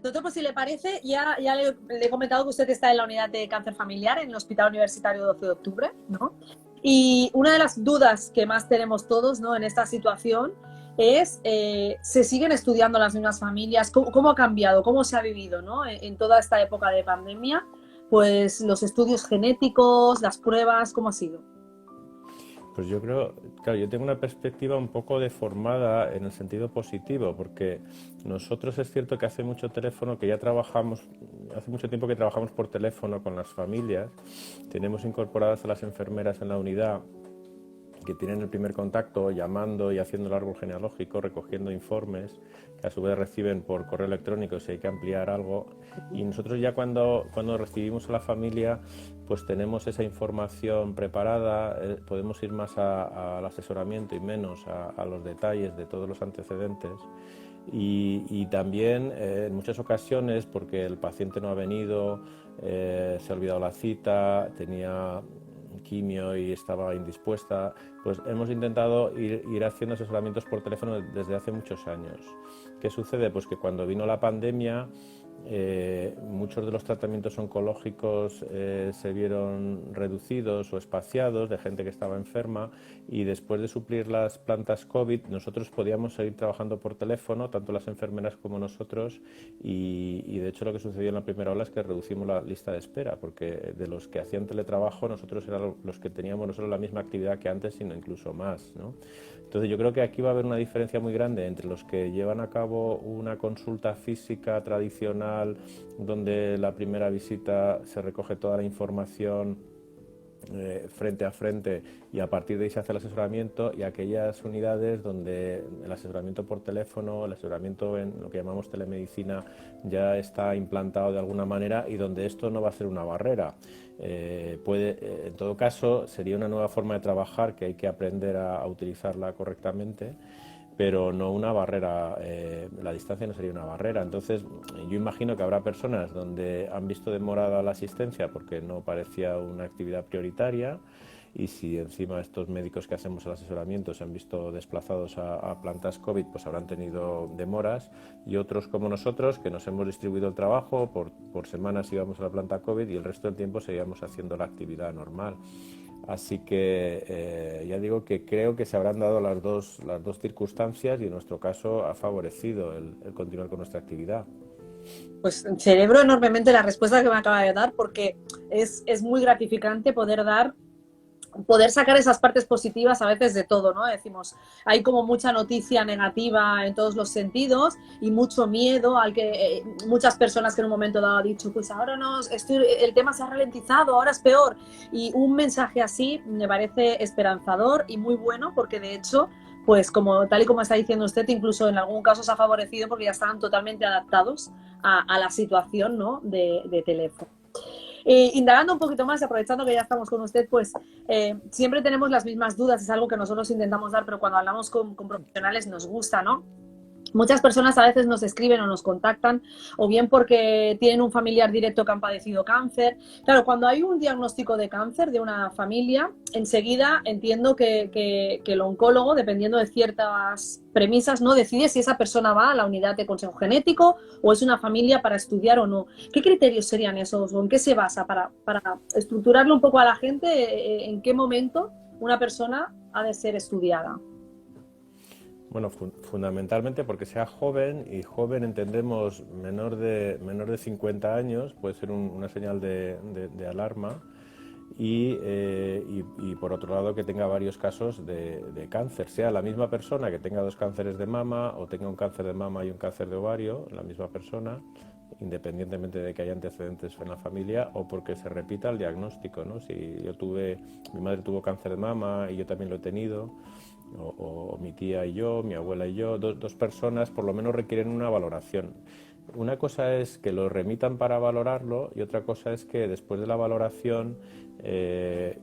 Doctor, pues si le parece, ya le he comentado que usted está en la unidad de cáncer familiar en el Hospital Universitario 12 de Octubre, ¿no? Y una de las dudas que más tenemos todos, ¿no?, en esta situación es, ¿se siguen estudiando las mismas familias? ¿Cómo ha cambiado? ¿Cómo se ha vivido, ¿no?, en toda esta época de pandemia? Pues los estudios genéticos, las pruebas, ¿cómo ha sido? Pues yo creo, claro, yo tengo una perspectiva un poco deformada en el sentido positivo, porque nosotros es cierto que hace mucho teléfono, que ya trabajamos, hace mucho tiempo que trabajamos por teléfono con las familias, tenemos incorporadas a las enfermeras en la unidad que tienen el primer contacto llamando y haciendo el árbol genealógico, recogiendo informes que a su vez reciben por correo electrónico si hay que ampliar algo. Y nosotros ya cuando recibimos a la familia, pues tenemos esa información preparada, podemos ir más al asesoramiento y menos a los detalles de todos los antecedentes. Y también en muchas ocasiones, porque el paciente no ha venido, se ha olvidado la cita, tenía quimio y estaba indispuesta, pues hemos intentado ir haciendo asesoramientos por teléfono desde hace muchos años. ¿Qué sucede? Pues que cuando vino la pandemia, muchos de los tratamientos oncológicos se vieron reducidos o espaciados de gente que estaba enferma, y después de suplir las plantas COVID nosotros podíamos seguir trabajando por teléfono, tanto las enfermeras como nosotros, y de hecho lo que sucedió en la primera ola es que reducimos la lista de espera, porque de los que hacían teletrabajo nosotros éramos los que teníamos no solo la misma actividad que antes, sino incluso más, ¿no? Entonces yo creo que aquí va a haber una diferencia muy grande entre los que llevan a cabo una consulta física tradicional, donde la primera visita se recoge toda la información frente a frente y a partir de ahí se hace el asesoramiento, y aquellas unidades donde el asesoramiento por teléfono, el asesoramiento en lo que llamamos telemedicina ya está implantado de alguna manera, y donde esto no va a ser una barrera. En todo caso, sería una nueva forma de trabajar que hay que aprender a utilizarla correctamente, pero no una barrera, la distancia no sería una barrera. Entonces, yo imagino que habrá personas donde han visto demorada la asistencia porque no parecía una actividad prioritaria, y si encima estos médicos que hacemos el asesoramiento se han visto desplazados a plantas COVID, pues habrán tenido demoras, y otros como nosotros, que nos hemos distribuido el trabajo, por semanas íbamos a la planta COVID y el resto del tiempo seguíamos haciendo la actividad normal. Así que ya digo que creo que se habrán dado las dos circunstancias, y en nuestro caso ha favorecido el continuar con nuestra actividad. Pues celebro enormemente la respuesta que me acaba de dar, porque es muy gratificante poder sacar esas partes positivas a veces de todo, ¿no? Decimos, hay como mucha noticia negativa en todos los sentidos y mucho miedo al que muchas personas que en un momento dado han dicho, pues ahora el tema se ha ralentizado, ahora es peor. Y un mensaje así me parece esperanzador y muy bueno, porque de hecho, pues tal y como está diciendo usted, incluso en algún caso se ha favorecido porque ya estaban totalmente adaptados a la situación, ¿no?, de teléfono. Indagando un poquito más, aprovechando que ya estamos con usted, pues siempre tenemos las mismas dudas, es algo que nosotros intentamos dar, pero cuando hablamos con profesionales nos gusta, ¿no? Muchas personas a veces nos escriben o nos contactan, o bien porque tienen un familiar directo que han padecido cáncer. Claro, cuando hay un diagnóstico de cáncer de una familia, enseguida entiendo que el oncólogo, dependiendo de ciertas premisas, no decide si esa persona va a la unidad de consejo genético o es una familia para estudiar o no. ¿Qué criterios serían esos o en qué se basa para estructurarle un poco a la gente en qué momento una persona ha de ser estudiada? Bueno, fundamentalmente porque sea joven, y joven entendemos menor de 50 años, puede ser una señal de alarma, y por otro lado que tenga varios casos de cáncer, sea la misma persona que tenga dos cánceres de mama o tenga un cáncer de mama y un cáncer de ovario, la misma persona, independientemente de que haya antecedentes en la familia, o porque se repita el diagnóstico, ¿no? Si mi madre tuvo cáncer de mama y yo también lo he tenido, o mi tía y yo, mi abuela y yo, dos personas por lo menos requieren una valoración. Una cosa es que lo remitan para valorarlo, y otra cosa es que después de la valoración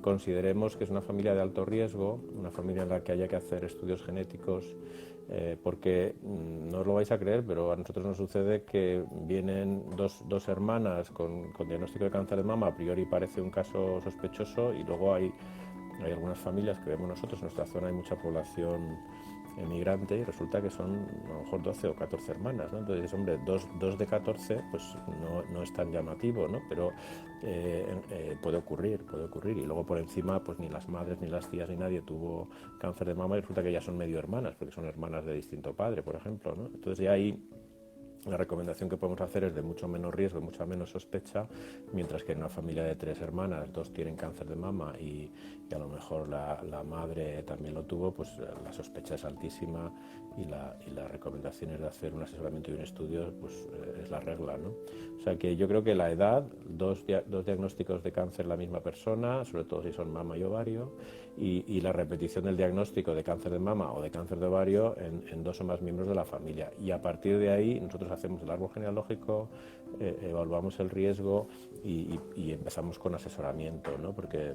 consideremos que es una familia de alto riesgo, una familia en la que haya que hacer estudios genéticos, porque no os lo vais a creer, pero a nosotros nos sucede que vienen dos hermanas con diagnóstico de cáncer de mama, a priori parece un caso sospechoso, y luego hay algunas familias que vemos nosotros, en nuestra zona hay mucha población emigrante y resulta que son a lo mejor 12 o 14 hermanas, ¿no? Entonces, hombre, dos de 14 pues no es tan llamativo, ¿no? Pero puede ocurrir. Y luego por encima pues ni las madres, ni las tías, ni nadie tuvo cáncer de mama y resulta que ya son medio hermanas, porque son hermanas de distinto padre, por ejemplo, ¿no? Entonces ya ahí la recomendación que podemos hacer es de mucho menos riesgo, mucha menos sospecha, mientras que en una familia de 3 hermanas, 2 tienen cáncer de mama y a lo mejor la madre también lo tuvo, pues la sospecha es altísima y la recomendación es de hacer un asesoramiento y un estudio, pues es la regla, ¿no? O sea que yo creo que la edad, dos diagnósticos de cáncer en la misma persona, sobre todo si son mama y ovario, y la repetición del diagnóstico de cáncer de mama o de cáncer de ovario en 2 o más miembros de la familia. Y a partir de ahí nosotros hacemos el árbol genealógico, evaluamos el riesgo y empezamos con asesoramiento, ¿no? Porque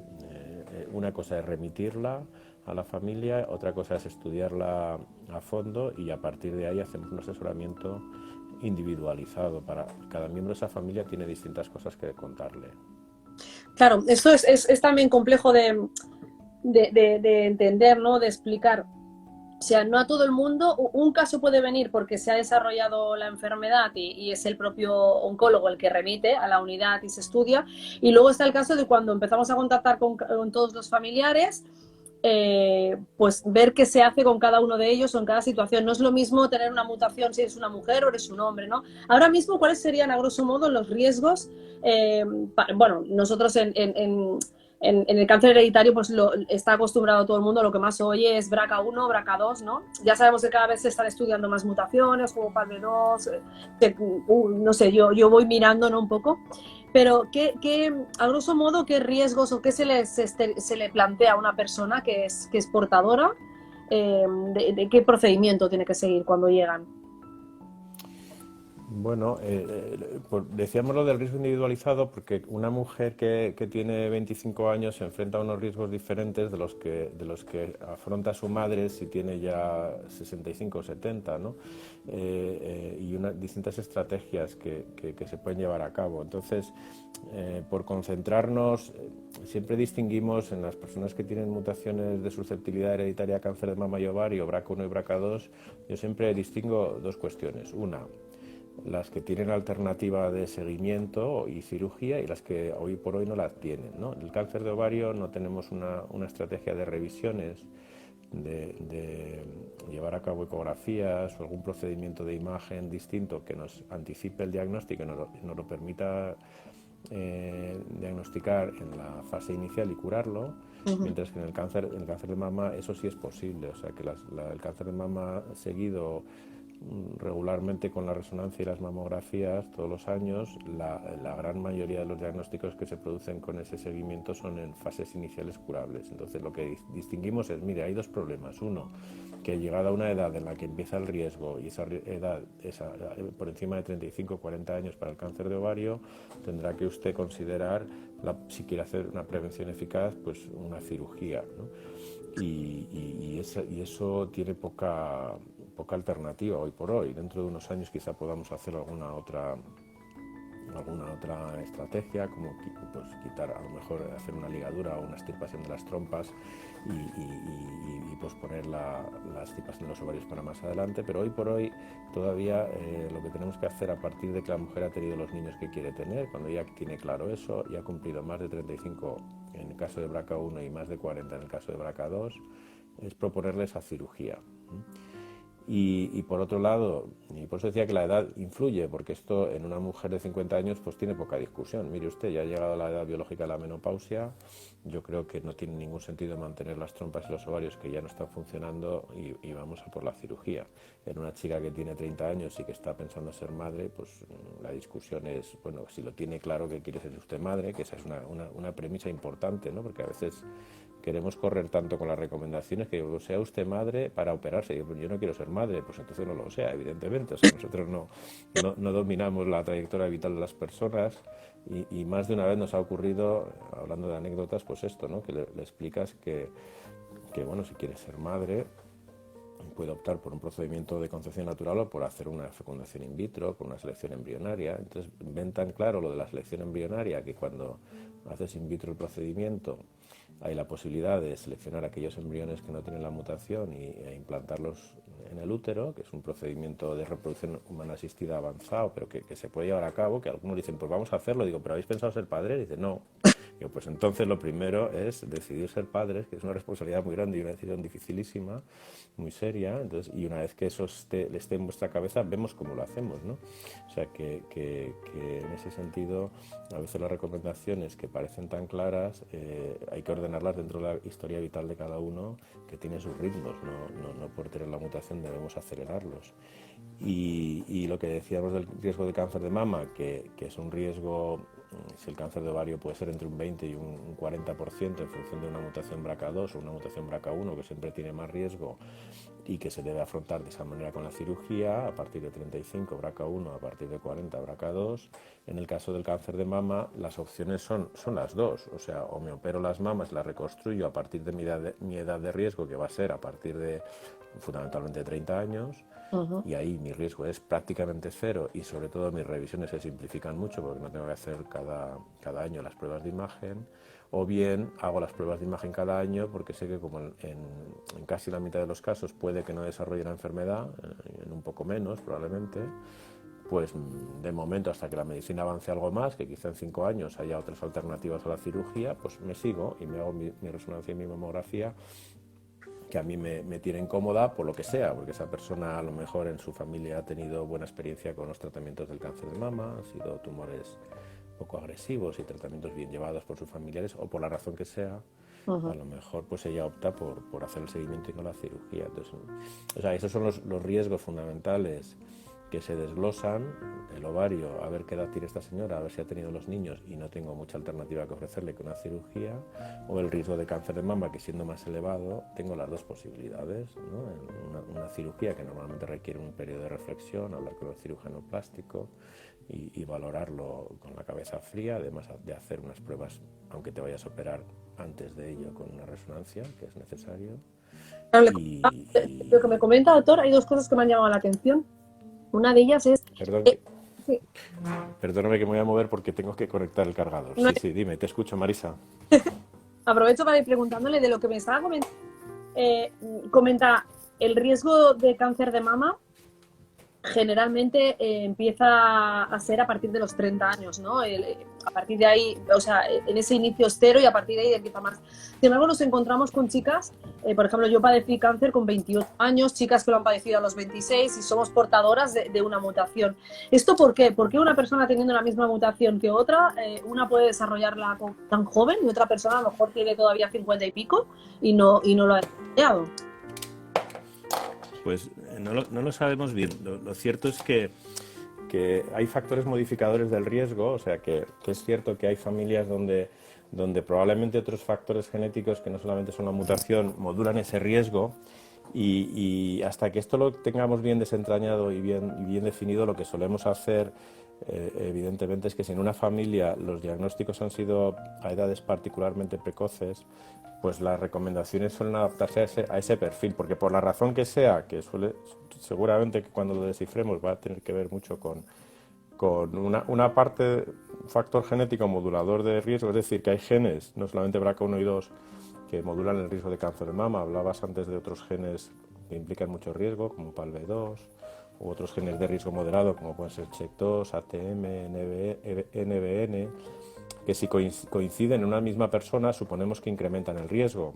una cosa es remitirla a la familia, otra cosa es estudiarla a fondo y a partir de ahí hacemos un asesoramiento individualizado. Para cada miembro de esa familia tiene distintas cosas que contarle. Claro, esto es también complejo de entender, ¿no? De explicar. O sea, no a todo el mundo, un caso puede venir porque se ha desarrollado la enfermedad y es el propio oncólogo el que remite a la unidad y se estudia. Y luego está el caso de cuando empezamos a contactar con todos los familiares, pues ver qué se hace con cada uno de ellos o en cada situación. No es lo mismo tener una mutación si eres una mujer o eres un hombre, ¿no? Ahora mismo, ¿cuáles serían a grosso modo los riesgos? Bueno, nosotros en el cáncer hereditario pues está acostumbrado todo el mundo, lo que más oye es BRCA1, BRCA2, ¿no? Ya sabemos que cada vez se están estudiando más mutaciones, como PALB2, no sé, yo voy mirando, ¿no? Un poco. Pero, a grosso modo, ¿qué riesgos o qué se le plantea a una persona que es portadora? ¿De qué procedimiento tiene que seguir cuando llegan? Bueno, decíamos lo del riesgo individualizado porque una mujer que tiene 25 años se enfrenta a unos riesgos diferentes de los que afronta su madre si tiene ya 65 o 70, ¿no? Y distintas estrategias que se pueden llevar a cabo. Entonces, por concentrarnos, siempre distinguimos en las personas que tienen mutaciones de susceptibilidad hereditaria a cáncer de mama y ovario, BRCA1 y BRCA2, yo siempre distingo 2 cuestiones. Una, las que tienen alternativa de seguimiento y cirugía y las que hoy por hoy no las tienen, ¿no? El cáncer de ovario no tenemos una estrategia de revisiones, de llevar a cabo ecografías o algún procedimiento de imagen distinto que nos anticipe el diagnóstico y nos lo permita diagnosticar en la fase inicial y curarlo, mientras que en el cáncer de mama eso sí es posible, o sea que el cáncer de mama seguido regularmente con la resonancia y las mamografías todos los años, la gran mayoría de los diagnósticos que se producen con ese seguimiento son en fases iniciales curables. Entonces lo que distinguimos es, mire, hay 2 problemas. Uno, que llegada a una edad en la que empieza el riesgo y esa edad es por encima de 35 o 40 años para el cáncer de ovario, tendrá que usted considerar, si quiere hacer una prevención eficaz, pues una cirugía, ¿no? Y eso tiene poca alternativa hoy por hoy. Dentro de unos años quizá podamos hacer alguna otra estrategia, como pues quitar, a lo mejor hacer una ligadura o una extirpación de las trompas y posponer la extirpación de los ovarios para más adelante, pero hoy por hoy todavía lo que tenemos que hacer a partir de que la mujer ha tenido los niños que quiere tener, cuando ya tiene claro eso y ha cumplido más de 35 en el caso de BRCA1 y más de 40 en el caso de BRCA2, es proponerle esa cirugía. Y por otro lado, y por eso decía que la edad influye, porque esto en una mujer de 50 años pues tiene poca discusión. Mire usted, ya ha llegado a la edad biológica de la menopausia, yo creo que no tiene ningún sentido mantener las trompas y los ovarios que ya no están funcionando y vamos a por la cirugía. En una chica que tiene 30 años y que está pensando ser madre, pues la discusión es, bueno, si lo tiene claro que quiere ser usted madre, que esa es una premisa importante, ¿no? Porque a veces queremos correr tanto con las recomendaciones que sea usted madre para operarse. Yo no quiero ser madre, pues entonces no lo sea, evidentemente. O sea, nosotros no dominamos la trayectoria vital de las personas y más de una vez nos ha ocurrido, hablando de anécdotas, pues esto, ¿no? Que le explicas que, bueno, si quiere ser madre, puede optar por un procedimiento de concepción natural o por hacer una fecundación in vitro, por una selección embrionaria. Entonces ven tan claro lo de la selección embrionaria que cuando haces in vitro el procedimiento hay la posibilidad de seleccionar aquellos embriones que no tienen la mutación e implantarlos en el útero, que es un procedimiento de reproducción humana asistida avanzado, pero que se puede llevar a cabo, que algunos dicen, pues vamos a hacerlo. Digo, ¿pero habéis pensado ser padres? Y dicen, no. Digo, pues entonces lo primero es decidir ser padres, que es una responsabilidad muy grande y una decisión dificilísima, muy seria. Entonces, y una vez que eso esté en vuestra cabeza, vemos cómo lo hacemos, ¿no? O sea, que en ese sentido, a veces las recomendaciones que parecen tan claras, hay que ordenarlas dentro de la historia vital de cada uno, que tiene sus ritmos, no por tener la mutación debemos acelerarlos. Y lo que decíamos del riesgo de cáncer de mama, que es un riesgo, si el cáncer de ovario puede ser entre un 20 y un 40% en función de una mutación BRCA2 o una mutación BRCA1, que siempre tiene más riesgo y que se debe afrontar de esa manera con la cirugía, a partir de 35 BRCA1, a partir de 40 BRCA2. En el caso del cáncer de mama, las opciones son las dos, o sea, o me opero las mamas, las reconstruyo a partir de mi edad de riesgo, que va a ser a partir de fundamentalmente 30 años, y ahí mi riesgo es prácticamente cero y sobre todo mis revisiones se simplifican mucho porque no tengo que hacer cada año las pruebas de imagen, o bien hago las pruebas de imagen cada año porque sé que como en casi la mitad de los casos puede que no desarrolle la enfermedad, en un poco menos probablemente, pues de momento hasta que la medicina avance algo más, que quizá en 5 años haya otras alternativas a la cirugía, pues me sigo y me hago mi resonancia y mi mamografía que a mí me tiene incómoda por lo que sea, porque esa persona a lo mejor en su familia ha tenido buena experiencia con los tratamientos del cáncer de mama, han sido tumores poco agresivos y tratamientos bien llevados por sus familiares, o por la razón que sea, a lo mejor pues ella opta por hacer el seguimiento y no la cirugía. Entonces, o sea, esos son los riesgos fundamentales que se desglosan. El ovario, a ver qué edad tiene esta señora, a ver si ha tenido los niños y no tengo mucha alternativa que ofrecerle que una cirugía, o el riesgo de cáncer de mama, que siendo más elevado tengo las dos posibilidades, ¿no? Una cirugía que normalmente requiere un periodo de reflexión, hablar con el cirujano plástico y valorarlo con la cabeza fría, además de hacer unas pruebas, aunque te vayas a operar antes de ello con una resonancia, que es necesario. Lo que me comenta, doctor, hay dos cosas que me han llamado la atención. Una de ellas es... Sí. Perdóname que me voy a mover porque tengo que conectar el cargador. No, sí, dime, te escucho, Marisa. Aprovecho para ir preguntándole de lo que me estaba comentando. Comenta, el riesgo de cáncer de mama generalmente empieza a ser a partir de los 30 años, ¿no? A partir de ahí, o sea, en ese inicio es cero y a partir de ahí empieza más. Sin embargo, nos encontramos con chicas, por ejemplo, yo padecí cáncer con 28 años, chicas que lo han padecido a los 26 y somos portadoras de una mutación. ¿Esto por qué? ¿Por qué una persona teniendo la misma mutación que otra, una puede desarrollarla tan joven y otra persona a lo mejor tiene todavía 50 y pico y no lo ha desarrollado? Pues no lo sabemos bien. Lo cierto es que hay factores modificadores del riesgo, o sea que es cierto que hay familias donde probablemente otros factores genéticos que no solamente son la mutación modulan ese riesgo, y hasta que esto lo tengamos bien desentrañado y bien definido, lo que solemos hacer evidentemente es que si en una familia los diagnósticos han sido a edades particularmente precoces, pues las recomendaciones suelen adaptarse a ese perfil, porque por la razón que sea, que seguramente que cuando lo descifremos va a tener que ver mucho con una parte, factor genético modulador de riesgo, es decir, que hay genes, no solamente BRCA1 y 2, que modulan el riesgo de cáncer de mama. Hablabas antes de otros genes que implican mucho riesgo, como PALB2, u otros genes de riesgo moderado, como pueden ser CHEK2, ATM, NBN, que si coinciden en una misma persona, suponemos que incrementan el riesgo.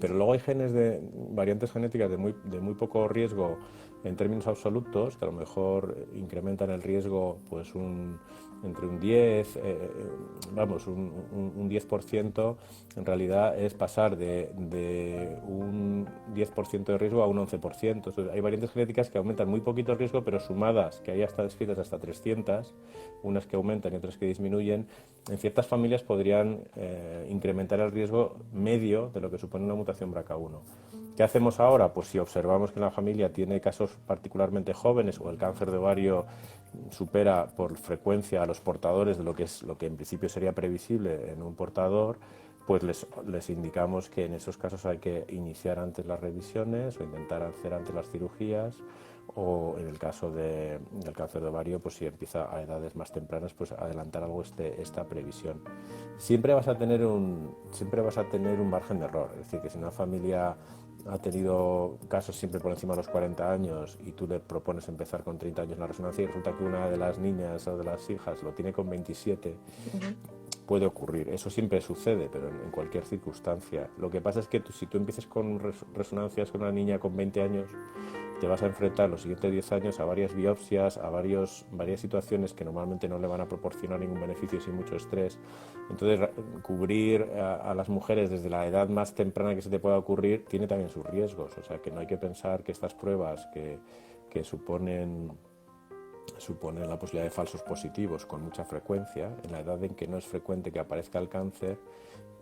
Pero luego hay genes de variantes genéticas de muy poco riesgo en términos absolutos, que a lo mejor incrementan el riesgo pues entre un 10, un 10%, en realidad es pasar de un 10% de riesgo a un 11%. Entonces, hay variantes genéticas que aumentan muy poquito el riesgo, pero sumadas, que hay hasta descritas hasta 300, unas que aumentan y otras que disminuyen, en ciertas familias podrían incrementar el riesgo medio de lo que supone una mutación BRCA1. ¿Qué hacemos ahora? Pues si observamos que la familia tiene casos particularmente jóvenes o el cáncer de ovario supera por frecuencia a los portadores de lo que en principio sería previsible en un portador, pues les indicamos que en esos casos hay que iniciar antes las revisiones o intentar hacer antes las cirugías, o en el caso del cáncer de ovario, pues si empieza a edades más tempranas, pues adelantar algo esta previsión. Siempre vas a tener un margen de error, es decir, que si una familia ha tenido casos siempre por encima de los 40 años y tú le propones empezar con 30 años la resonancia y resulta que una de las niñas o de las hijas lo tiene con 27, puede ocurrir. Eso siempre sucede, pero en cualquier circunstancia. Lo que pasa es que si tú empiezas con resonancias con una niña con 20 años, te vas a enfrentar los siguientes 10 años a varias biopsias, a varias situaciones que normalmente no le van a proporcionar ningún beneficio sin mucho estrés. Entonces, cubrir a las mujeres desde la edad más temprana que se te pueda ocurrir tiene también sus riesgos. O sea, que no hay que pensar que estas pruebas que suponen la posibilidad de falsos positivos con mucha frecuencia, en la edad en que no es frecuente que aparezca el cáncer,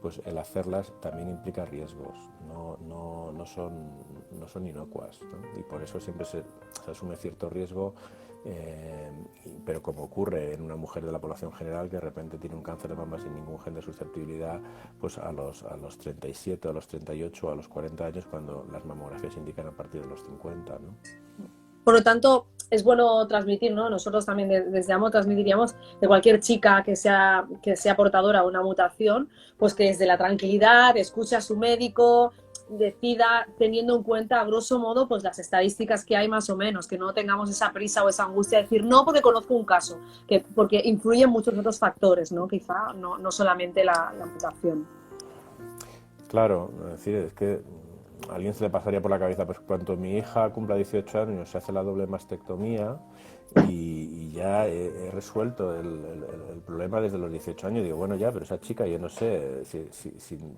pues el hacerlas también implica riesgos, no son inocuas, ¿no? Y por eso siempre se asume cierto riesgo, pero como ocurre en una mujer de la población general que de repente tiene un cáncer de mama sin ningún gen de susceptibilidad, pues a los 37, a los 38, a los 40 años, cuando las mamografías indican a partir de los 50, ¿no? Por lo tanto, es bueno transmitir, ¿no? Nosotros también desde AMO transmitiríamos de cualquier chica que sea portadora de una mutación, pues que desde la tranquilidad escuche a su médico, decida teniendo en cuenta, a grosso modo, pues las estadísticas que hay más o menos, que no tengamos esa prisa o esa angustia de decir no porque conozco un caso, porque influyen muchos otros factores, ¿no? Quizá no solamente la mutación. Claro, es decir, es que a alguien se le pasaría por la cabeza, pues cuando mi hija cumpla 18 años se hace la doble mastectomía y ya he resuelto el problema desde los 18 años. Digo, bueno, ya, pero esa chica, yo no sé,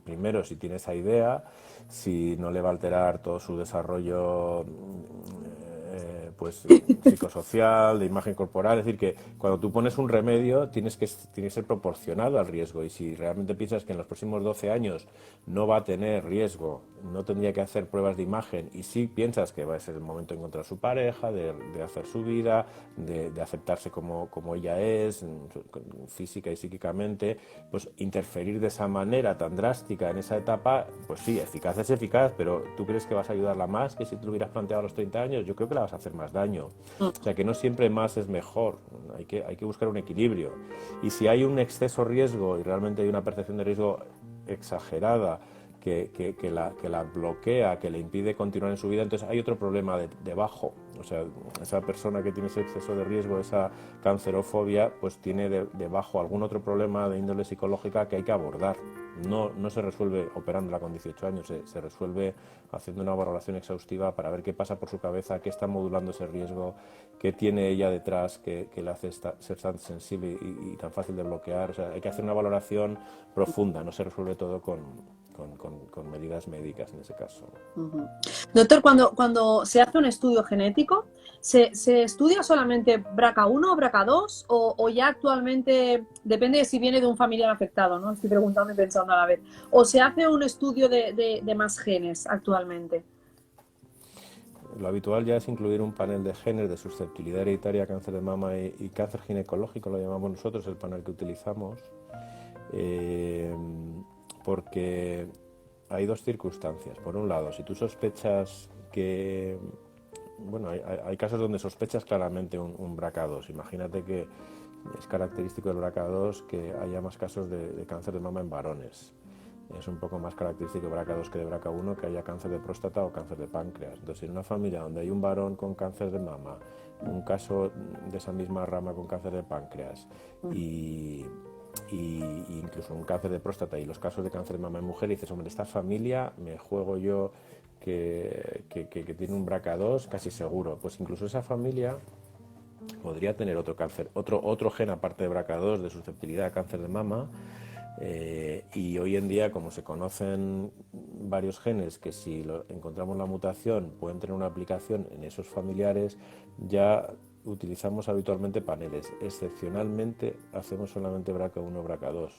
primero, si tiene esa idea, si no le va a alterar todo su desarrollo pues psicosocial, de imagen corporal. Es decir, que cuando tú pones un remedio tiene que ser proporcionado al riesgo, y si realmente piensas que en los próximos 12 años no va a tener riesgo, no tendría que hacer pruebas de imagen, y si piensas que va a ser el momento de encontrar su pareja, de hacer su vida, de aceptarse como ella es, física y psíquicamente, pues interferir de esa manera tan drástica en esa etapa, pues sí, eficaz es eficaz, pero ¿tú crees que vas a ayudarla más que si te lo hubieras planteado a los 30 años? Yo creo que la vas a hacer más daño. O sea, que no siempre más es mejor, hay que buscar un equilibrio. Y si hay un exceso riesgo y realmente hay una percepción de riesgo exagerada que la bloquea, que le impide continuar en su vida, entonces hay otro problema debajo. O sea, esa persona que tiene ese exceso de riesgo, esa cancerofobia, pues tiene debajo algún otro problema de índole psicológica que hay que abordar. No se resuelve operándola con 18 años, se resuelve haciendo una valoración exhaustiva para ver qué pasa por su cabeza, qué está modulando ese riesgo, qué tiene ella detrás que le hace ser tan sensible y tan fácil de bloquear. O sea, hay que hacer una valoración profunda, no se resuelve todo con medidas médicas en ese caso. Doctor, cuando se hace un estudio genético, ¿se estudia solamente BRCA1 o BRCA2 o ya actualmente, depende de si viene de un familiar afectado, ¿no? Estoy preguntando y pensando a la vez. ¿O se hace un estudio de más genes actualmente? Lo habitual ya es incluir un panel de genes de susceptibilidad hereditaria a cáncer de mama y cáncer ginecológico, lo llamamos nosotros, el panel que utilizamos, porque hay dos circunstancias. Por un lado, si tú sospechas que... Bueno, hay casos donde sospechas claramente un BRCA2. Imagínate que es característico del BRCA2 que haya más casos de cáncer de mama en varones. Es un poco más característico de BRCA2 que de BRCA1 que haya cáncer de próstata o cáncer de páncreas. Entonces, en una familia donde hay un varón con cáncer de mama, un caso de esa misma rama con cáncer de páncreas y incluso un cáncer de próstata y los casos de cáncer de mama en mujer, y dices, hombre, esta familia me juego yo que tiene un BRCA2 casi seguro. Pues incluso esa familia podría tener otro cáncer, otro gen aparte de BRCA2 de susceptibilidad a cáncer de mama. Y hoy en día, como se conocen varios genes que si encontramos la mutación pueden tener una aplicación en esos familiares, ya utilizamos habitualmente paneles. Excepcionalmente hacemos solamente BRCA1, BRCA2.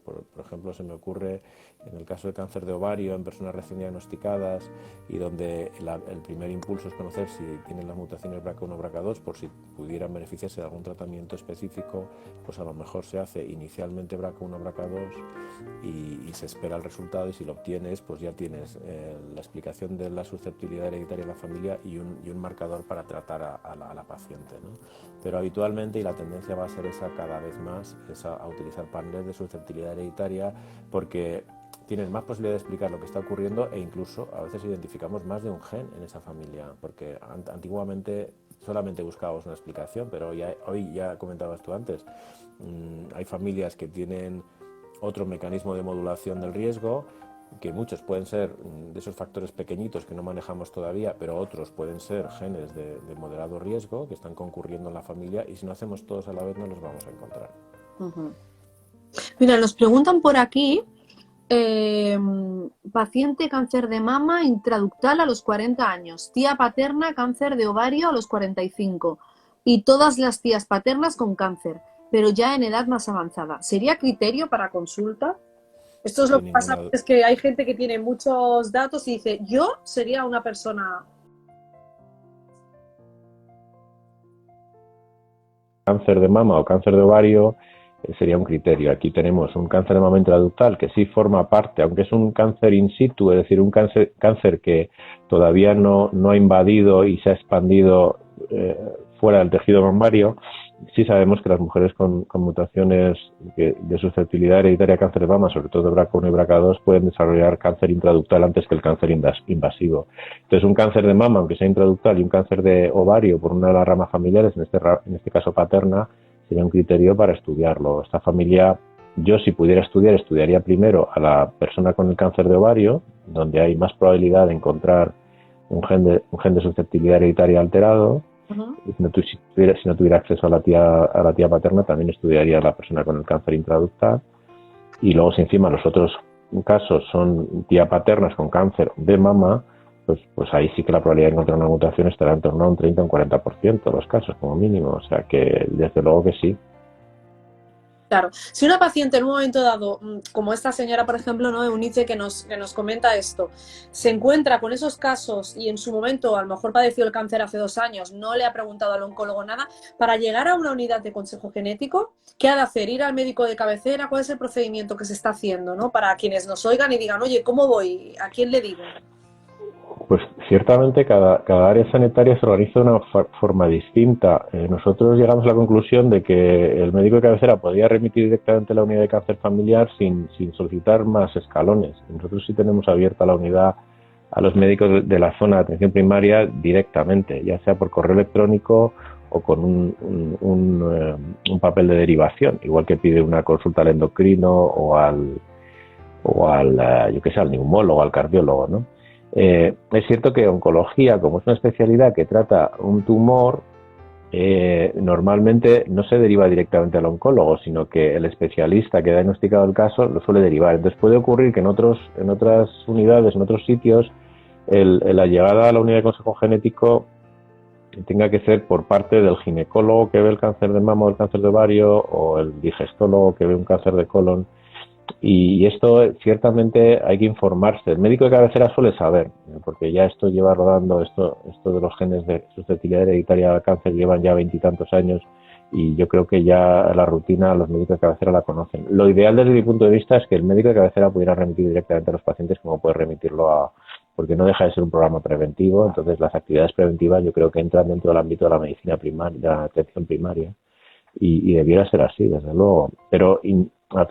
Por ejemplo, se me ocurre en el caso de cáncer de ovario en personas recién diagnosticadas y donde el primer impulso es conocer si tienen las mutaciones BRCA1, BRCA2 por si pudieran beneficiarse de algún tratamiento específico, pues a lo mejor se hace inicialmente BRCA1, BRCA2 y se espera el resultado, y si lo obtienes pues ya tienes la explicación de la susceptibilidad hereditaria en la familia y un marcador para tratar a la paciente, ¿no? Pero habitualmente, y la tendencia va a ser esa cada vez más, es a utilizar paneles de susceptibilidad hereditaria porque tienen más posibilidad de explicar lo que está ocurriendo e incluso a veces identificamos más de un gen en esa familia, porque antiguamente solamente buscábamos una explicación, pero hoy ya comentabas tú antes, hay familias que tienen otro mecanismo de modulación del riesgo, que muchos pueden ser de esos factores pequeñitos que no manejamos todavía, pero otros pueden ser genes de moderado riesgo que están concurriendo en la familia, y si no hacemos todos a la vez no los vamos a encontrar. Mira, nos preguntan por aquí, paciente cáncer de mama intraductal a los 40 años, tía paterna cáncer de ovario a los 45 y todas las tías paternas con cáncer, pero ya en edad más avanzada. ¿Sería criterio para consulta? Esto es lo que pasa, es que hay gente que tiene muchos datos y dice, yo sería una persona... Cáncer de mama o cáncer de ovario sería un criterio. Aquí tenemos un cáncer de mama intraductal que sí forma parte, aunque es un cáncer in situ, es decir, un cáncer que todavía no ha invadido y se ha expandido fuera del tejido mamario. Sí sabemos que las mujeres con mutaciones de susceptibilidad hereditaria a cáncer de mama, sobre todo BRCA1 y BRCA2, pueden desarrollar cáncer intraductal antes que el cáncer invasivo. Entonces, un cáncer de mama, aunque sea intraductal, y un cáncer de ovario por una de las ramas familiares, en este caso paterna, sería un criterio para estudiarlo. Esta familia, yo si pudiera estudiar, estudiaría primero a la persona con el cáncer de ovario, donde hay más probabilidad de encontrar un gen de susceptibilidad hereditaria alterado. Si no tuviera acceso a la tía paterna, también estudiaría a la persona con el cáncer intraductal. Y luego, si encima los otros casos son tía paternas con cáncer de mama, pues ahí sí que la probabilidad de encontrar una mutación estará en torno a un 30 o un 40% de los casos, como mínimo. O sea que, desde luego que sí. Claro, si una paciente en un momento dado, como esta señora, por ejemplo, ¿no? Eunice, que nos comenta esto, se encuentra con esos casos y en su momento a lo mejor padeció el cáncer hace 2 años, no le ha preguntado al oncólogo nada, para llegar a una unidad de consejo genético, ¿qué ha de hacer? ¿Ir al médico de cabecera? ¿Cuál es el procedimiento que se está haciendo, ¿no? Para quienes nos oigan y digan, oye, ¿cómo voy? ¿A quién le digo? Pues ciertamente cada área sanitaria se organiza de una forma distinta. Nosotros llegamos a la conclusión de que el médico de cabecera podía remitir directamente a la unidad de cáncer familiar sin solicitar más escalones. Nosotros sí tenemos abierta la unidad a los médicos de la zona de atención primaria directamente, ya sea por correo electrónico o con un papel de derivación, igual que pide una consulta al endocrino o al yo qué sé, al neumólogo, al cardiólogo, ¿no? Es cierto que oncología, como es una especialidad que trata un tumor, normalmente no se deriva directamente al oncólogo, sino que el especialista que ha diagnosticado el caso lo suele derivar. Entonces puede ocurrir que en otras unidades, en otros sitios, la llegada a la unidad de consejo genético tenga que ser por parte del ginecólogo que ve el cáncer de mama o el cáncer de ovario, o el digestólogo que ve un cáncer de colon. Y esto ciertamente hay que informarse. El médico de cabecera suele saber, porque ya esto lleva rodando, esto de los genes de susceptibilidad hereditaria al cáncer llevan ya 20 y tantos años, y yo creo que ya la rutina los médicos de cabecera la conocen. Lo ideal desde mi punto de vista es que el médico de cabecera pudiera remitir directamente a los pacientes, como puede remitirlo porque no deja de ser un programa preventivo. Entonces las actividades preventivas yo creo que entran dentro del ámbito de la medicina primaria, de la atención primaria, y debiera ser así, desde luego. Pero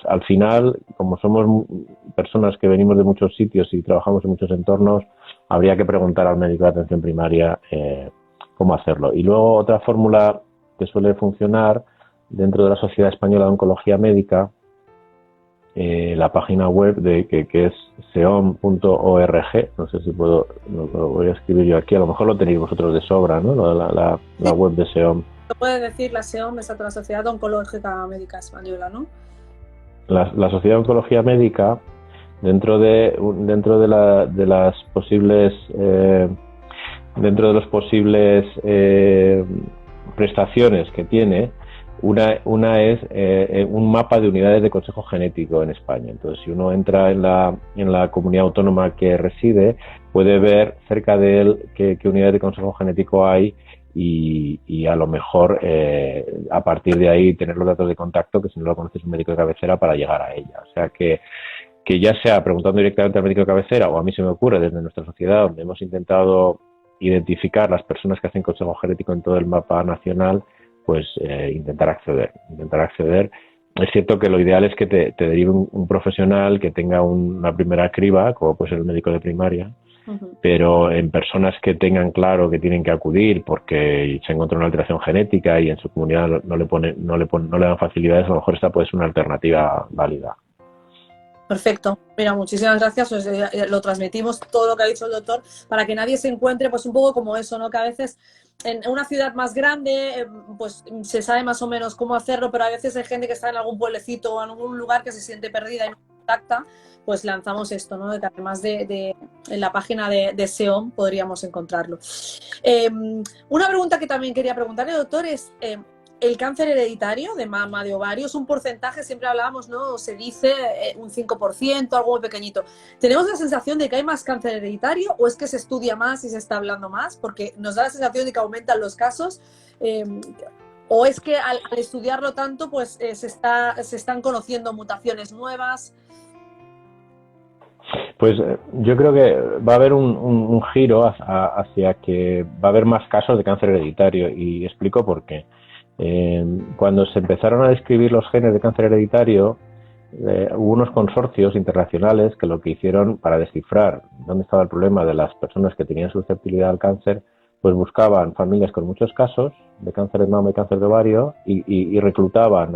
al final, como somos personas que venimos de muchos sitios y trabajamos en muchos entornos, habría que preguntar al médico de atención primaria cómo hacerlo. Y luego otra fórmula que suele funcionar dentro de la Sociedad Española de Oncología Médica, la página web que es seom.org, no sé si lo voy a escribir yo aquí, a lo mejor lo tenéis vosotros de sobra, ¿no? La web de SEOM. Lo puede decir la SEOM, es la Sociedad Oncológica Médica Española, ¿no? La Sociedad de Oncología Médica, dentro de las posibles prestaciones que tiene. Una es un mapa de unidades de consejo genético en España. Entonces, si uno entra en la comunidad autónoma que reside, puede ver cerca de él qué unidades de consejo genético hay y a lo mejor a partir de ahí tener los datos de contacto, que si no lo conoces un médico de cabecera, para llegar a ella. O sea que ya sea preguntando directamente al médico de cabecera, o a mí se me ocurre desde nuestra sociedad, donde hemos intentado identificar las personas que hacen consejo genético en todo el mapa nacional, pues intentar acceder. Es cierto que lo ideal es que te derive un profesional que tenga una primera criba, como puede ser el médico de primaria, pero en personas que tengan claro que tienen que acudir porque se encuentra una alteración genética y en su comunidad no le dan facilidades, a lo mejor esta puede ser una alternativa válida. Perfecto. Mira, muchísimas gracias. Lo transmitimos todo lo que ha dicho el doctor para que nadie se encuentre pues un poco como eso, ¿no? Que a veces en una ciudad más grande pues se sabe más o menos cómo hacerlo, pero a veces hay gente que está en algún pueblecito o en algún lugar que se siente perdida y no contacta, pues lanzamos esto, ¿no? De que además en la página de SEOM podríamos encontrarlo. Una pregunta que también quería preguntarle, doctor, es... el cáncer hereditario de mama, de ovario, es un porcentaje, siempre hablábamos, ¿no? Se dice un 5%, algo muy pequeñito. ¿Tenemos la sensación de que hay más cáncer hereditario o es que se estudia más y se está hablando más? Porque nos da la sensación de que aumentan los casos. ¿O es que al estudiarlo tanto, pues se están conociendo mutaciones nuevas? Pues yo creo que va a haber un giro hacia que va a haber más casos de cáncer hereditario, y explico por qué. Cuando se empezaron a describir los genes de cáncer hereditario, hubo unos consorcios internacionales que lo que hicieron para descifrar dónde estaba el problema de las personas que tenían susceptibilidad al cáncer, pues buscaban familias con muchos casos de cáncer de mama y cáncer de ovario y reclutaban,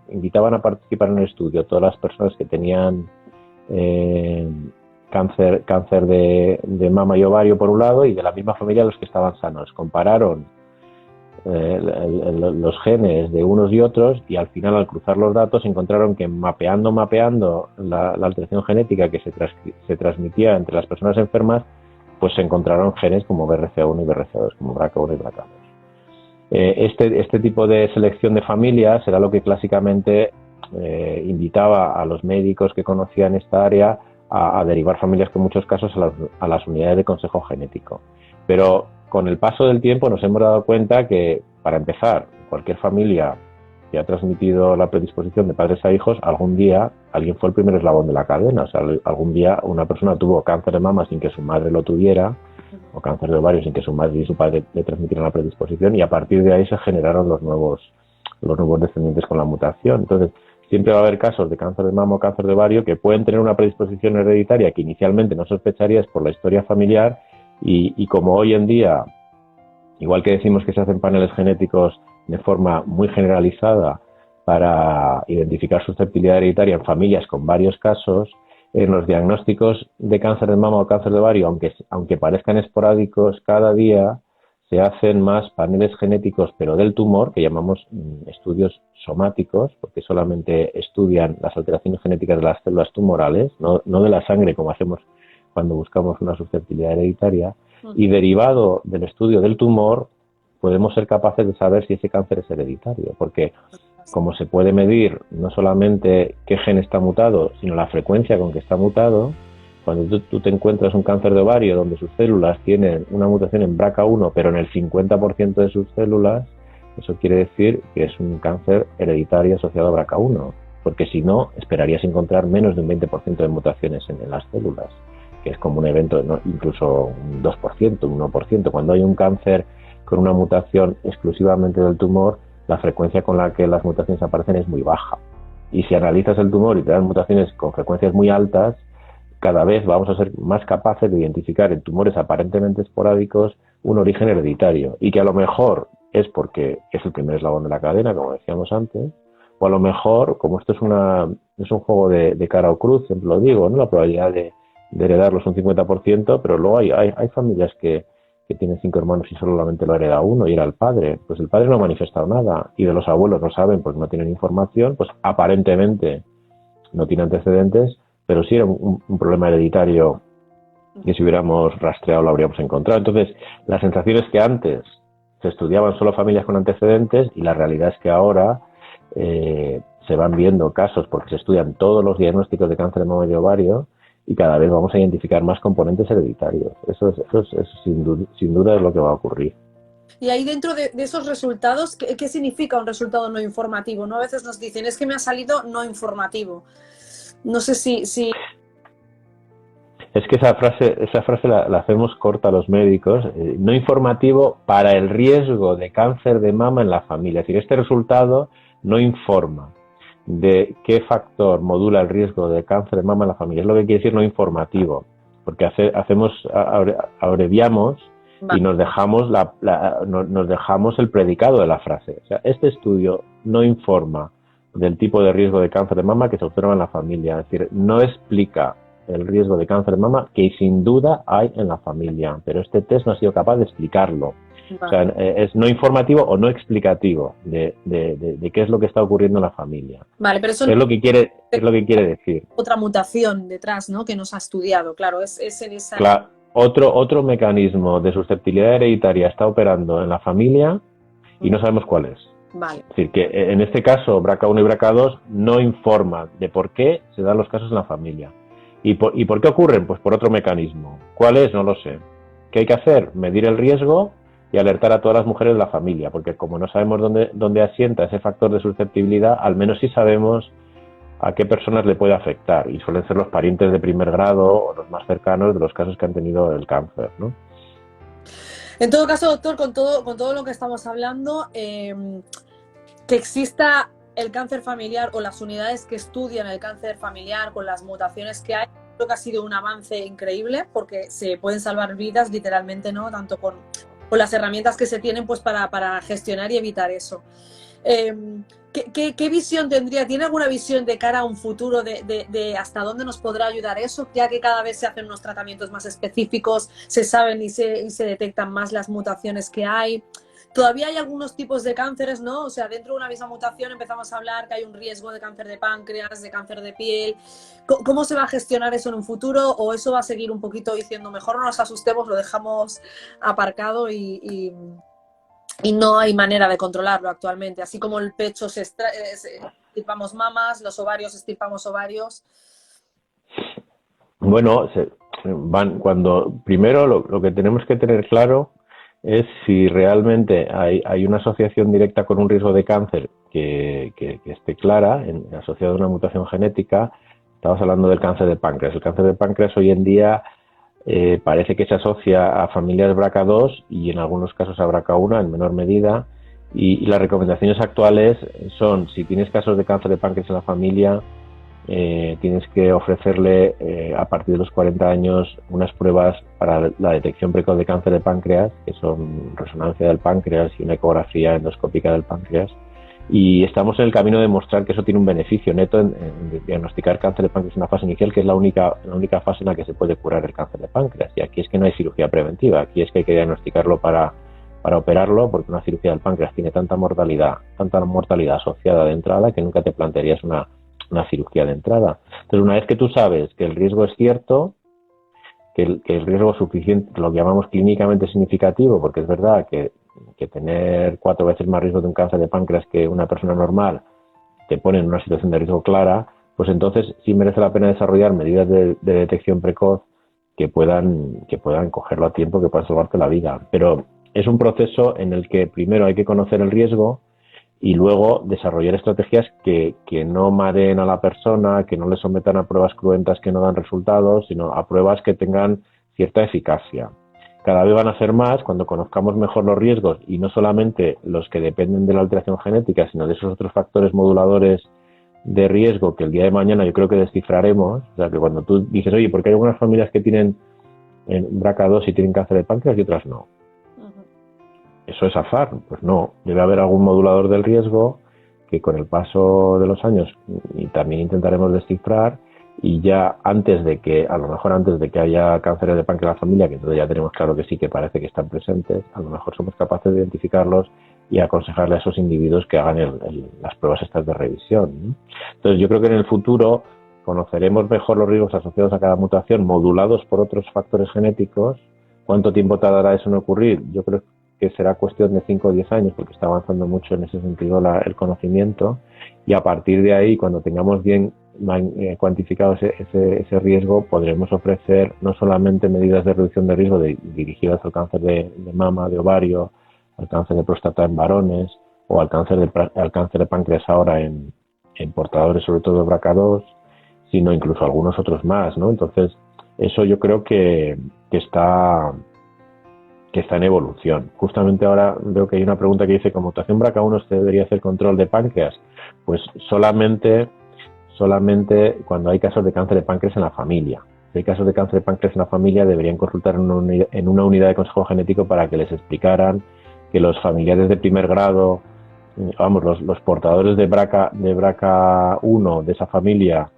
invitaban a participar en el estudio todas las personas que tenían cáncer de mama y ovario por un lado, y de la misma familia los que estaban sanos. Compararon los genes de unos y otros, y al final, al cruzar los datos, encontraron que mapeando la alteración genética que se transmitía entre las personas enfermas, pues se encontraron genes como BRCA1 y BRCA2, como BRCA1 y BRCA2. Este tipo de selección de familias era lo que clásicamente invitaba a los médicos que conocían esta área a derivar familias con muchos casos a las unidades de consejo genético. Pero con el paso del tiempo nos hemos dado cuenta que, para empezar, cualquier familia que ha transmitido la predisposición de padres a hijos, algún día alguien fue el primer eslabón de la cadena. O sea, algún día una persona tuvo cáncer de mama sin que su madre lo tuviera, o cáncer de ovario sin que su madre y su padre le transmitieran la predisposición, y a partir de ahí se generaron los nuevos descendientes con la mutación. Entonces, siempre va a haber casos de cáncer de mama o cáncer de ovario que pueden tener una predisposición hereditaria que inicialmente no sospecharías por la historia familiar, y como hoy en día, igual que decimos que se hacen paneles genéticos de forma muy generalizada para identificar susceptibilidad hereditaria en familias con varios casos, en los diagnósticos de cáncer de mama o cáncer de ovario, aunque parezcan esporádicos, cada día se hacen más paneles genéticos, pero del tumor, que llamamos estudios somáticos, porque solamente estudian las alteraciones genéticas de las células tumorales, no de la sangre, como hacemos cuando buscamos una susceptibilidad hereditaria, y derivado del estudio del tumor podemos ser capaces de saber si ese cáncer es hereditario, porque como se puede medir no solamente qué gen está mutado, sino la frecuencia con que está mutado, cuando tú te encuentras un cáncer de ovario donde sus células tienen una mutación en BRCA1, pero en el 50% de sus células, eso quiere decir que es un cáncer hereditario asociado a BRCA1, porque si no, esperarías encontrar menos de un 20% de mutaciones en las células, que es como un evento, ¿no? Incluso un 2%, un 1%. Cuando hay un cáncer con una mutación exclusivamente del tumor, la frecuencia con la que las mutaciones aparecen es muy baja. Y si analizas el tumor y te dan mutaciones con frecuencias muy altas, cada vez vamos a ser más capaces de identificar en tumores aparentemente esporádicos un origen hereditario, y que a lo mejor es porque es el primer eslabón de la cadena, como decíamos antes, o a lo mejor, como esto es un juego de cara o cruz, siempre lo digo, ¿no? La probabilidad de heredarlo es un 50%, pero luego hay familias que tienen 5 hermanos y solamente lo hereda uno, y era el padre. Pues el padre no ha manifestado nada, y de los abuelos no saben porque no tienen información, pues aparentemente no tiene antecedentes, pero sí era un problema hereditario que si hubiéramos rastreado lo habríamos encontrado. Entonces, la sensación es que antes se estudiaban solo familias con antecedentes y la realidad es que ahora se van viendo casos porque se estudian todos los diagnósticos de cáncer de mama y de ovario y cada vez vamos a identificar más componentes hereditarios. Eso sin duda es lo que va a ocurrir. Y ahí dentro de esos resultados, ¿qué significa un resultado no informativo? ¿No? A veces nos dicen, es que me ha salido no informativo. No sé si... Es que esa frase la hacemos corta a los médicos, no informativo para el riesgo de cáncer de mama en la familia. Es decir, este resultado no informa de qué factor modula el riesgo de cáncer de mama en la familia. Es lo que quiere decir no informativo, porque abreviamos y nos dejamos nos dejamos el predicado de la frase. O sea, este estudio no informa del tipo de riesgo de cáncer de mama que se observa en la familia. Es decir, no explica el riesgo de cáncer de mama que sin duda hay en la familia, pero este test no ha sido capaz de explicarlo. O sea, es no informativo o no explicativo de qué es lo que está ocurriendo en la familia. Vale, pero eso es lo que quiere decir. Otra mutación detrás, ¿no? Que nos ha estudiado, claro, es en esa... Claro, otro mecanismo de susceptibilidad hereditaria está operando en la familia y no sabemos cuál es. Vale. Es decir, que en este caso BRCA1 y BRCA2 no informan de por qué se dan los casos en la familia. ¿Y por qué ocurren? Pues por otro mecanismo. ¿Cuál es? No lo sé. ¿Qué hay que hacer? Medir el riesgo y alertar a todas las mujeres de la familia, porque como no sabemos dónde asienta ese factor de susceptibilidad, al menos sí sabemos a qué personas le puede afectar, y suelen ser los parientes de primer grado o los más cercanos de los casos que han tenido el cáncer, ¿no? En todo caso, doctor, con todo lo que estamos hablando, que exista el cáncer familiar o las unidades que estudian el cáncer familiar con las mutaciones que hay, creo que ha sido un avance increíble porque se pueden salvar vidas literalmente, ¿no? Tanto con las herramientas que se tienen pues para gestionar y evitar eso. ¿Qué visión tendría? ¿Tiene alguna visión de cara a un futuro de hasta dónde nos podrá ayudar eso? Ya que cada vez se hacen unos tratamientos más específicos, se saben y se detectan más las mutaciones que hay. Todavía hay algunos tipos de cánceres, ¿no? O sea, dentro de una misma mutación empezamos a hablar que hay un riesgo de cáncer de páncreas, de cáncer de piel. ¿Cómo se va a gestionar eso en un futuro? ¿O eso va a seguir un poquito diciendo, mejor no nos asustemos, lo dejamos aparcado y no hay manera de controlarlo actualmente? Así como el pecho estirpamos mamas, los ovarios estirpamos ovarios. Bueno, primero lo que tenemos que tener claro es si realmente hay una asociación directa con un riesgo de cáncer que esté clara, asociada a una mutación genética. Estamos hablando del cáncer de páncreas. El cáncer de páncreas hoy en día parece que se asocia a familias BRCA2 y en algunos casos a BRCA1 en menor medida. Y las recomendaciones actuales son, si tienes casos de cáncer de páncreas en la familia, tienes que ofrecerle a partir de los 40 años unas pruebas para la detección precoz de cáncer de páncreas, que son resonancia del páncreas y una ecografía endoscópica del páncreas. Y estamos en el camino de mostrar que eso tiene un beneficio neto en diagnosticar cáncer de páncreas en una fase inicial, que es la única fase en la que se puede curar el cáncer de páncreas. Y aquí es que no hay cirugía preventiva, aquí es que hay que diagnosticarlo para operarlo, porque una cirugía del páncreas tiene tanta mortalidad asociada de entrada que nunca te plantearías una cirugía de entrada. Entonces, una vez que tú sabes que el riesgo es cierto, que el riesgo suficiente, lo que llamamos clínicamente significativo, porque es verdad que tener 4 veces más riesgo de un cáncer de páncreas que una persona normal te pone en una situación de riesgo clara, pues entonces sí merece la pena desarrollar medidas de detección precoz que puedan cogerlo a tiempo, que puedan salvarte la vida. Pero es un proceso en el que primero hay que conocer el riesgo y luego desarrollar estrategias que no mareen a la persona, que no le sometan a pruebas cruentas que no dan resultados, sino a pruebas que tengan cierta eficacia. Cada vez van a ser más cuando conozcamos mejor los riesgos, y no solamente los que dependen de la alteración genética, sino de esos otros factores moduladores de riesgo que el día de mañana yo creo que descifraremos. O sea, que cuando tú dices, oye, ¿por qué hay algunas familias que tienen BRCA2 y tienen cáncer de páncreas y otras no? ¿Eso es azar? Pues no, debe haber algún modulador del riesgo que con el paso de los años y también intentaremos descifrar, y ya antes de que haya cánceres de páncreas en la familia, que entonces ya tenemos claro que sí, que parece que están presentes, a lo mejor somos capaces de identificarlos y aconsejarle a esos individuos que hagan las pruebas estas de revisión, ¿no? Entonces yo creo que en el futuro conoceremos mejor los riesgos asociados a cada mutación modulados por otros factores genéticos. ¿Cuánto tiempo tardará eso en ocurrir? Yo creo que será cuestión de 5 o 10 años, porque está avanzando mucho en ese sentido el conocimiento, y a partir de ahí, cuando tengamos bien cuantificado ese riesgo, podremos ofrecer no solamente medidas de reducción de riesgo dirigidas al cáncer de mama, de ovario, al cáncer de próstata en varones, o al cáncer de páncreas ahora en portadores, sobre todo de BRCA2, sino incluso algunos otros más, ¿no? Entonces, eso yo creo que está en evolución. Justamente ahora veo que hay una pregunta que dice, ¿con mutación BRCA1 se debería hacer control de páncreas? Pues solamente cuando hay casos de cáncer de páncreas en la familia. Si hay casos de cáncer de páncreas en la familia, deberían consultar en una unidad de consejo genético para que les explicaran que los familiares de primer grado, los portadores de BRCA1 de esa familia,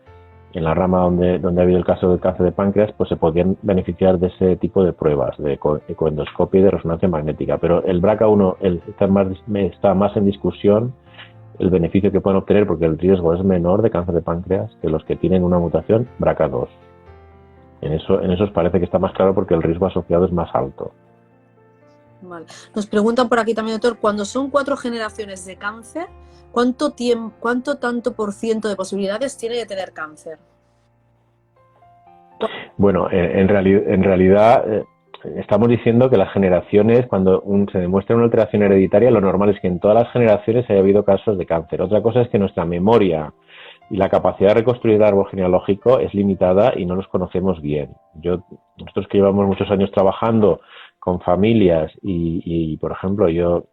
en la rama donde ha habido el caso del cáncer de páncreas, pues se podían beneficiar de ese tipo de pruebas, de ecoendoscopia y de resonancia magnética. Pero el BRCA1 está más en discusión el beneficio que pueden obtener, porque el riesgo es menor de cáncer de páncreas que los que tienen una mutación BRCA2. En eso os parece que está más claro, porque el riesgo asociado es más alto. Vale. Nos preguntan por aquí también, doctor, cuando son 4 generaciones de cáncer, ¿cuánto tanto por ciento de posibilidades tiene de tener cáncer? Bueno, en realidad estamos diciendo que las generaciones, cuando se demuestra una alteración hereditaria, lo normal es que en todas las generaciones haya habido casos de cáncer. Otra cosa es que nuestra memoria y la capacidad de reconstruir el árbol genealógico es limitada y no nos conocemos bien. Nosotros que llevamos muchos años trabajando con familias y por ejemplo, yo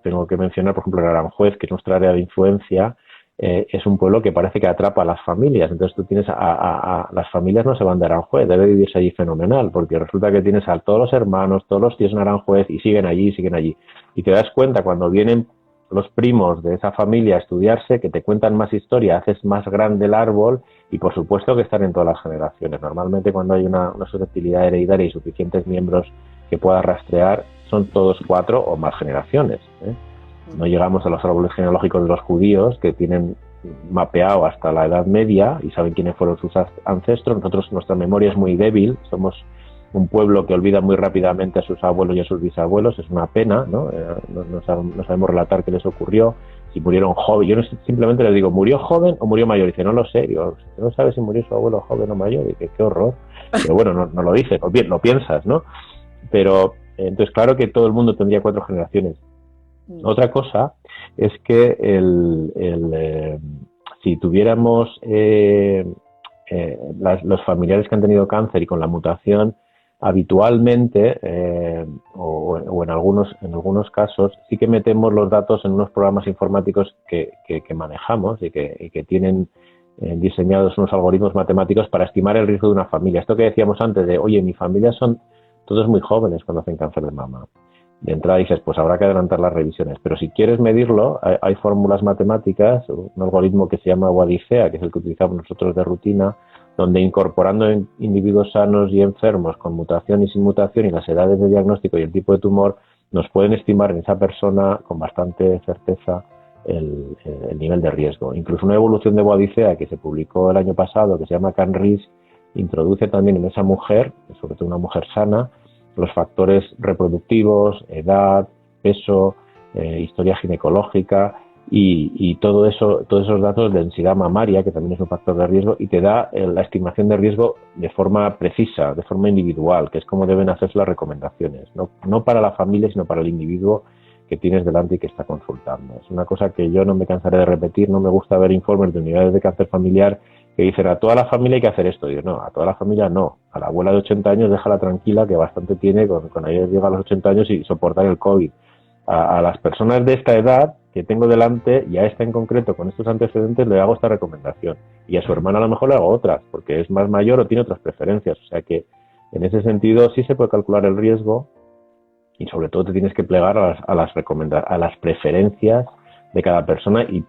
tengo que mencionar, por ejemplo, el Aranjuez, que es nuestra área de influencia, es un pueblo que parece que atrapa a las familias. Entonces tú tienes las familias no se van de Aranjuez, debe vivirse allí fenomenal, porque resulta que tienes a todos los hermanos, todos los tíos en Aranjuez y siguen allí. Y te das cuenta cuando vienen los primos de esa familia a estudiarse, que te cuentan más historia, haces más grande el árbol, y por supuesto que están en todas las generaciones. Normalmente cuando hay una susceptibilidad hereditaria y suficientes miembros que pueda rastrear, son todos 4 o más generaciones, ¿eh? No llegamos a los árboles genealógicos de los judíos, que tienen mapeado hasta la Edad Media y saben quiénes fueron sus ancestros. Nosotros, nuestra memoria es muy débil, somos un pueblo que olvida muy rápidamente a sus abuelos y a sus bisabuelos. Es una pena, ¿no? No sabemos relatar qué les ocurrió, si murieron jóvenes. Yo simplemente les digo, ¿murió joven o murió mayor? Y dice, no lo sé. Digo, no sabes si murió su abuelo joven o mayor. Y dice, qué horror. Pero bueno, no lo dice, lo piensas, ¿no? Pero entonces, claro que todo el mundo tendría 4 generaciones. Otra cosa es que si tuviéramos los familiares que han tenido cáncer y con la mutación, habitualmente o en algunos casos sí que metemos los datos en unos programas informáticos que manejamos y que tienen diseñados unos algoritmos matemáticos para estimar el riesgo de una familia. Esto que decíamos antes de, oye, mi familia son todos muy jóvenes cuando hacen cáncer de mama. De entrada dices, pues habrá que adelantar las revisiones. Pero si quieres medirlo, hay fórmulas matemáticas, un algoritmo que se llama Wadicea, que es el que utilizamos nosotros de rutina, donde incorporando individuos sanos y enfermos con mutación y sin mutación y las edades de diagnóstico y el tipo de tumor, nos pueden estimar en esa persona con bastante certeza el nivel de riesgo. Incluso una evolución de Wadicea que se publicó el año pasado, que se llama CanRIS, introduce también en esa mujer, sobre todo una mujer sana, los factores reproductivos, edad, peso, historia ginecológica y todo eso, todos esos datos de densidad mamaria, que también es un factor de riesgo, y te da la estimación de riesgo de forma precisa, de forma individual, que es como deben hacerse las recomendaciones, no para la familia, sino para el individuo que tienes delante y que está consultando. Es una cosa que yo no me cansaré de repetir. No me gusta ver informes de unidades de cáncer familiar que dicen a toda la familia hay que hacer esto. Digo, no, a toda la familia no. A la abuela de 80 años déjala tranquila, que bastante tiene con ella llega a los 80 años y soportar el COVID. A las personas de esta edad que tengo delante, y a esta en concreto con estos antecedentes, le hago esta recomendación. Y a su hermana a lo mejor le hago otras, porque es más mayor o tiene otras preferencias. O sea que en ese sentido sí se puede calcular el riesgo, y sobre todo te tienes que plegar a las preferencias de cada persona y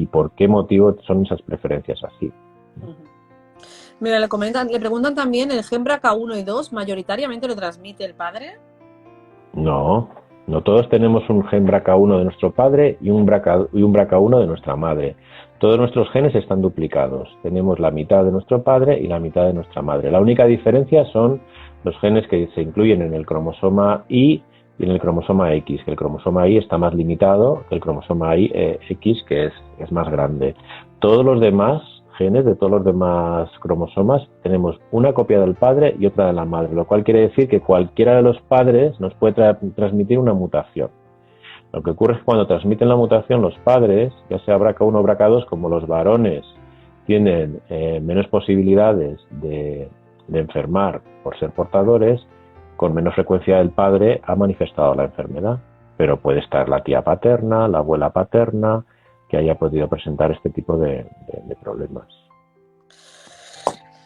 por qué motivo son esas preferencias así. Mira, le preguntan también, ¿el gen BRCA1 y 2 mayoritariamente lo transmite el padre? No todos tenemos un gen BRCA1 de nuestro padre y un BRCA1 de nuestra madre. Todos nuestros genes están duplicados. Tenemos la mitad de nuestro padre y la mitad de nuestra madre. La única diferencia son los genes que se incluyen en el cromosoma Y y en el cromosoma X, que el cromosoma Y está más limitado que el cromosoma X, que es más grande. Todos los demás genes de todos los demás cromosomas tenemos una copia del padre y otra de la madre, lo cual quiere decir que cualquiera de los padres nos puede transmitir una mutación. Lo que ocurre es que cuando transmiten la mutación los padres, ya sea BRCA1 o BRCA2, como los varones tienen menos posibilidades de enfermar por ser portadores, con menos frecuencia el padre ha manifestado la enfermedad. Pero puede estar la tía paterna, la abuela paterna, que haya podido presentar este tipo de problemas.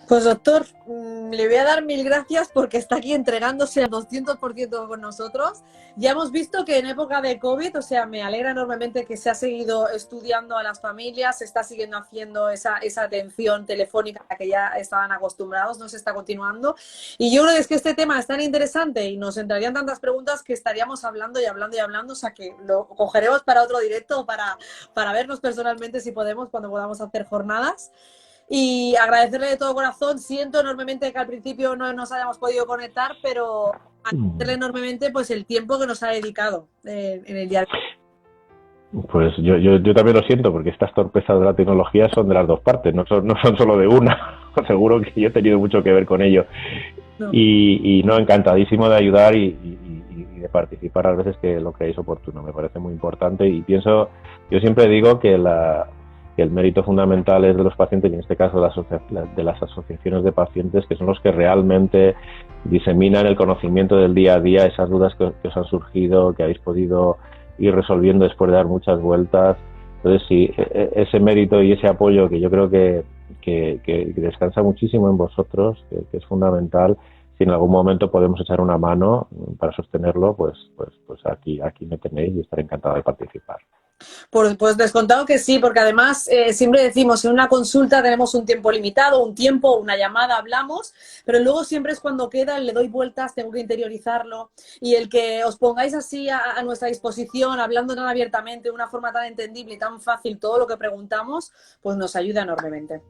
Pues doctor, le voy a dar mil gracias porque está aquí entregándose al 200% con nosotros. Ya hemos visto que en época de COVID, o sea, me alegra enormemente que se ha seguido estudiando a las familias, se está siguiendo haciendo esa atención telefónica a la que ya estaban acostumbrados, no se está continuando. Y yo creo que es que este tema es tan interesante y nos entrarían tantas preguntas que estaríamos hablando y hablando y hablando, o sea que lo cogeremos para otro directo, para vernos personalmente si podemos, cuando podamos hacer jornadas. Y agradecerle de todo corazón, siento enormemente que al principio no nos hayamos podido conectar, pero agradecerle enormemente pues el tiempo que nos ha dedicado en el día de hoy. Pues yo también lo siento, porque estas torpezas de la tecnología son de las dos partes, no son solo de una. Seguro que yo he tenido mucho que ver con ello. No. Y no, encantadísimo de ayudar y de participar a veces que lo creáis oportuno. Me parece muy importante y pienso, yo siempre digo que el mérito fundamental es de los pacientes y en este caso de las asociaciones de pacientes, que son los que realmente diseminan el conocimiento del día a día, esas dudas que os han surgido, que habéis podido ir resolviendo después de dar muchas vueltas. Entonces sí, ese mérito y ese apoyo que yo creo que descansa muchísimo en vosotros, que es fundamental. Si en algún momento podemos echar una mano para sostenerlo, pues aquí me tenéis y estaré encantado de participar. Pues descontado que sí, porque además siempre decimos, en una consulta tenemos un tiempo limitado, una llamada, hablamos, pero luego siempre es cuando queda, le doy vueltas, tengo que interiorizarlo, y el que os pongáis así a nuestra disposición, hablando tan abiertamente, de una forma tan entendible y tan fácil todo lo que preguntamos, pues nos ayuda enormemente.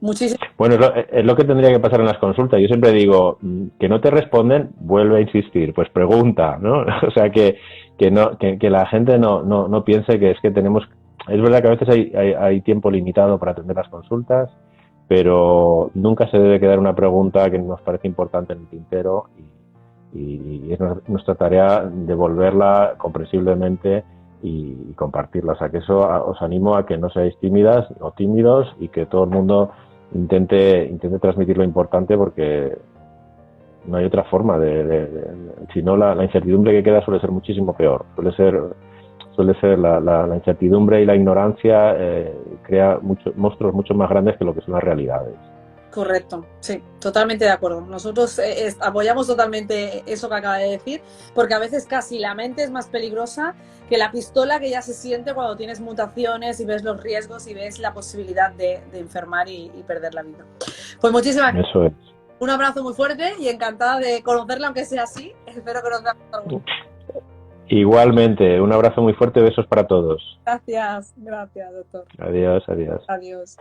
Muchísimas. Bueno, es lo que tendría que pasar en las consultas. Yo siempre digo, que no te responden, vuelve a insistir, pues pregunta, ¿no? O sea, que la gente no piense que es que tenemos... Es verdad que a veces hay tiempo limitado para atender las consultas, pero nunca se debe quedar una pregunta que nos parece importante en el tintero y es nuestra tarea devolverla comprensiblemente y compartirla. O sea, que eso os animo a que no seáis tímidas o tímidos y que todo el mundo intente transmitir lo importante, porque no hay otra forma si no la incertidumbre que queda suele ser muchísimo peor. Suele ser la incertidumbre y la ignorancia crea monstruos mucho más grandes que lo que son las realidades. Correcto, sí, totalmente de acuerdo. Nosotros apoyamos totalmente eso que acaba de decir, porque a veces casi la mente es más peligrosa que la pistola que ya se siente cuando tienes mutaciones y ves los riesgos y ves la posibilidad de enfermar y perder la vida. Pues muchísimas gracias. Eso es. Un abrazo muy fuerte y encantada de conocerla, aunque sea así. Espero que nos veamos algún día. Igualmente, un abrazo muy fuerte, besos para todos. Gracias, doctor. Adiós. Adiós.